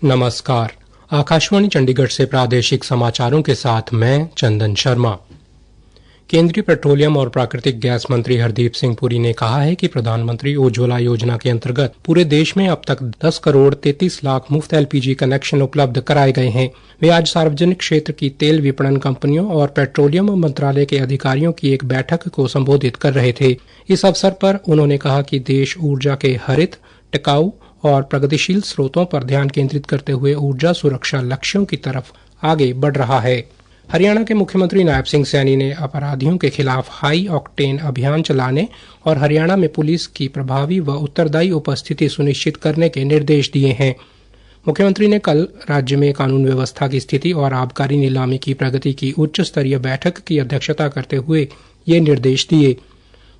नमस्कार। आकाशवाणी चंडीगढ़ से प्रादेशिक समाचारों के साथ मैं चंदन शर्मा। केंद्रीय पेट्रोलियम और प्राकृतिक गैस मंत्री हरदीप सिंह पुरी ने कहा है कि प्रधानमंत्री उज्ज्वला योजना के अंतर्गत पूरे देश में अब तक 10 करोड़ 33 लाख मुफ्त एलपीजी कनेक्शन उपलब्ध कराए गए हैं। वे आज सार्वजनिक क्षेत्र की तेल विपणन कंपनियों और पेट्रोलियम मंत्रालय के अधिकारियों की एक बैठक को संबोधित कर रहे थे। इस अवसर पर उन्होंने कहा कि देश ऊर्जा के हरित, टिकाऊ और प्रगतिशील स्रोतों पर ध्यान केंद्रित करते हुए ऊर्जा सुरक्षा लक्ष्यों की तरफ आगे बढ़ रहा है। हरियाणा के मुख्यमंत्री नायब सिंह सैनी ने अपराधियों के खिलाफ हाई ऑक्टेन अभियान चलाने और हरियाणा में पुलिस की प्रभावी व उत्तरदायी उपस्थिति सुनिश्चित करने के निर्देश दिए हैं। मुख्यमंत्री ने कल राज्य में कानून व्यवस्था की स्थिति और आबकारी नीलामी की प्रगति की उच्च स्तरीय बैठक की अध्यक्षता करते हुए ये निर्देश दिए।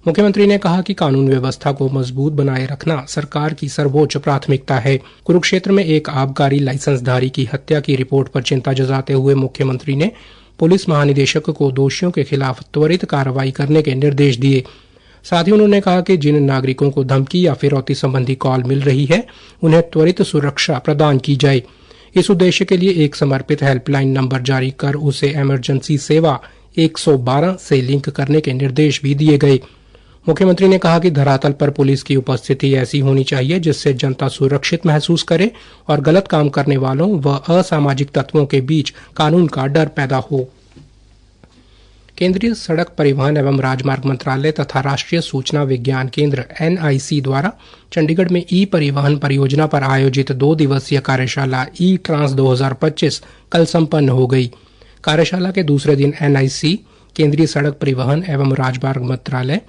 मुख्यमंत्री ने कहा कि कानून व्यवस्था को मजबूत बनाए रखना सरकार की सर्वोच्च प्राथमिकता है। कुरुक्षेत्र में एक आबकारी लाइसेंसधारी की हत्या की रिपोर्ट पर चिंता जताते हुए मुख्यमंत्री ने पुलिस महानिदेशक को दोषियों के खिलाफ त्वरित कार्रवाई करने के निर्देश दिए। साथ ही उन्होंने कहा कि जिन नागरिकों को धमकी या फिरौती संबंधी कॉल मिल रही है उन्हें त्वरित सुरक्षा प्रदान की जाए। इस उद्देश्य के लिए एक समर्पित हेल्पलाइन नंबर जारी कर उसे इमरजेंसी सेवा 112 से लिंक करने के निर्देश भी दिए गए। मुख्यमंत्री ने कहा कि धरातल पर पुलिस की उपस्थिति ऐसी होनी चाहिए जिससे जनता सुरक्षित महसूस करे और गलत काम करने वालों व असामाजिक तत्वों के बीच कानून का डर पैदा हो। केंद्रीय सड़क परिवहन एवं राजमार्ग मंत्रालय तथा राष्ट्रीय सूचना विज्ञान केंद्र NIC द्वारा चंडीगढ़ में ई परिवहन परियोजना पर आयोजित 2 दिवसीय कार्यशाला ई ट्रांस 2025 कल संपन्न हो गई। कार्यशाला के दूसरे दिन NIC, केंद्रीय सड़क परिवहन एवं राजमार्ग मंत्रालय,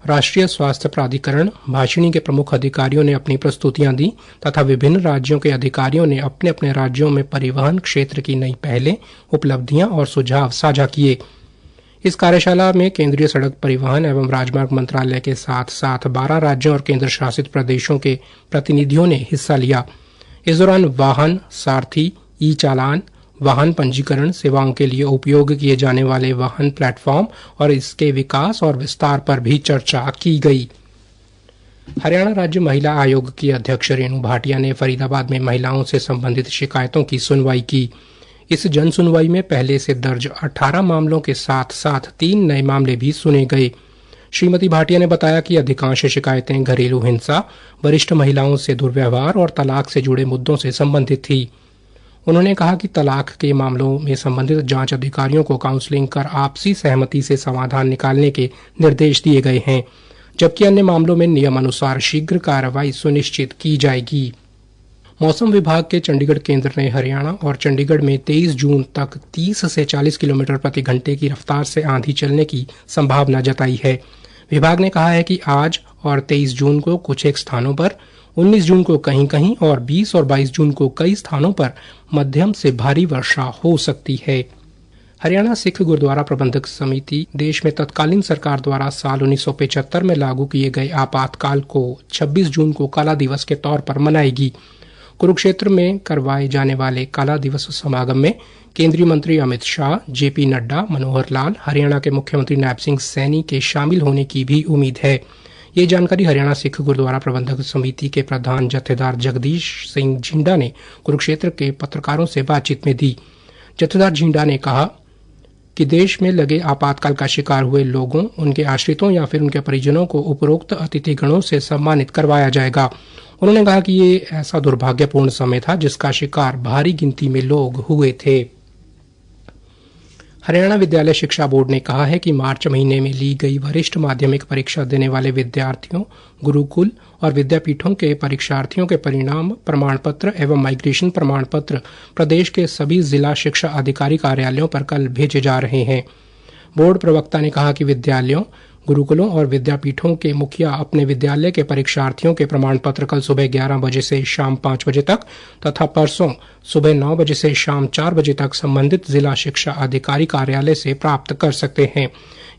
राष्ट्रीय स्वास्थ्य प्राधिकरण, भाषिणी के प्रमुख अधिकारियों ने अपनी प्रस्तुतियां दी तथा विभिन्न राज्यों के अधिकारियों ने अपने अपने राज्यों में परिवहन क्षेत्र की नई पहलें, उपलब्धियां और सुझाव साझा किए। इस कार्यशाला में केंद्रीय सड़क परिवहन एवं राजमार्ग मंत्रालय के साथ साथ 12 राज्यों और केंद्र शासित प्रदेशों के प्रतिनिधियों ने हिस्सा लिया। इस दौरान वाहन, सारथी, ई चालान, वाहन पंजीकरण, सेवाओं के लिए उपयोग किए जाने वाले वाहन प्लेटफॉर्म और इसके विकास और विस्तार पर भी चर्चा की गई। हरियाणा राज्य महिला आयोग की अध्यक्ष रेणु भाटिया ने फरीदाबाद में महिलाओं से संबंधित शिकायतों की सुनवाई की। इस जन सुनवाई में पहले से दर्ज 18 मामलों के साथ साथ 3 नए मामले भी सुने गए। श्रीमती भाटिया ने बताया कि अधिकांश शिकायतें घरेलू हिंसा, वरिष्ठ महिलाओं से दुर्व्यवहार और तलाक से जुड़े मुद्दों से संबंधित थी। उन्होंने कहा कि तलाक के मामलों में संबंधित जांच अधिकारियों को काउंसलिंग कर आपसी सहमति से समाधान निकालने के निर्देश दिए गए हैं, जबकि अन्य मामलों में नियमानुसार शीघ्र कार्रवाई सुनिश्चित की जाएगी। मौसम विभाग के चंडीगढ़ केंद्र ने हरियाणा और चंडीगढ़ में 23 जून तक 30 से 40 किलोमीटर प्रति घंटे की रफ्तार से आंधी चलने की संभावना जताई है। विभाग ने कहा है कि आज और 23 जून को कुछ एक स्थानों पर, 19 जून को कहीं कहीं और 20 और 22 जून को कई स्थानों पर मध्यम से भारी वर्षा हो सकती है। हरियाणा सिख गुरुद्वारा प्रबंधक समिति देश में तत्कालीन सरकार द्वारा साल 1975 में लागू किए गए आपातकाल को 26 जून को काला दिवस के तौर पर मनाएगी। कुरुक्षेत्र में करवाए जाने वाले काला दिवस समागम में केंद्रीय मंत्री अमित शाह, JP नड्डा, मनोहर लाल, हरियाणा के मुख्यमंत्री नायब सिंह सैनी के शामिल होने की भी उम्मीद है। ये जानकारी हरियाणा सिख गुरुद्वारा प्रबंधक समिति के प्रधान जत्थेदार जगदीश सिंह झिंडा ने कुरुक्षेत्र के पत्रकारों से बातचीत में दी। जत्थेदार झिंडा ने कहा कि देश में लगे आपातकाल का शिकार हुए लोगों, उनके आश्रितों या फिर उनके परिजनों को उपरोक्त अतिथिगणों से सम्मानित करवाया जाएगा। उन्होंने कहा कि ये ऐसा दुर्भाग्यपूर्ण समय था जिसका शिकार भारी गिनती में लोग हुए थे। हरियाणा विद्यालय शिक्षा बोर्ड ने कहा है कि मार्च महीने में ली गई वरिष्ठ माध्यमिक परीक्षा देने वाले विद्यार्थियों, गुरुकुल और विद्यापीठों के परीक्षार्थियों के परिणाम प्रमाण पत्र एवं माइग्रेशन प्रमाण पत्र प्रदेश के सभी जिला शिक्षा अधिकारी कार्यालयों पर कल भेजे जा रहे हैं। बोर्ड प्रवक्ता ने कहा कि विद्यालयों, गुरुकुलों और विद्यापीठों के मुखिया अपने विद्यालय के परीक्षार्थियों के प्रमाण पत्र कल सुबह 11 बजे से शाम 5 बजे तक तथा परसों सुबह 9 बजे से शाम 4 बजे तक संबंधित जिला शिक्षा अधिकारी कार्यालय से प्राप्त कर सकते हैं।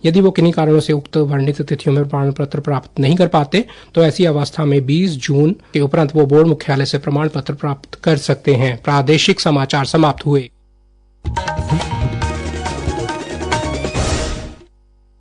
यदि वो किन्हीं कारणों से उक्त वर्णित तिथियों में प्रमाण पत्र प्राप्त नहीं कर पाते तो ऐसी अवस्था में 20 जून के उपरांत वो बोर्ड मुख्यालय से प्रमाण पत्र प्राप्त कर सकते हैं। प्रादेशिक समाचार समाप्त हुए।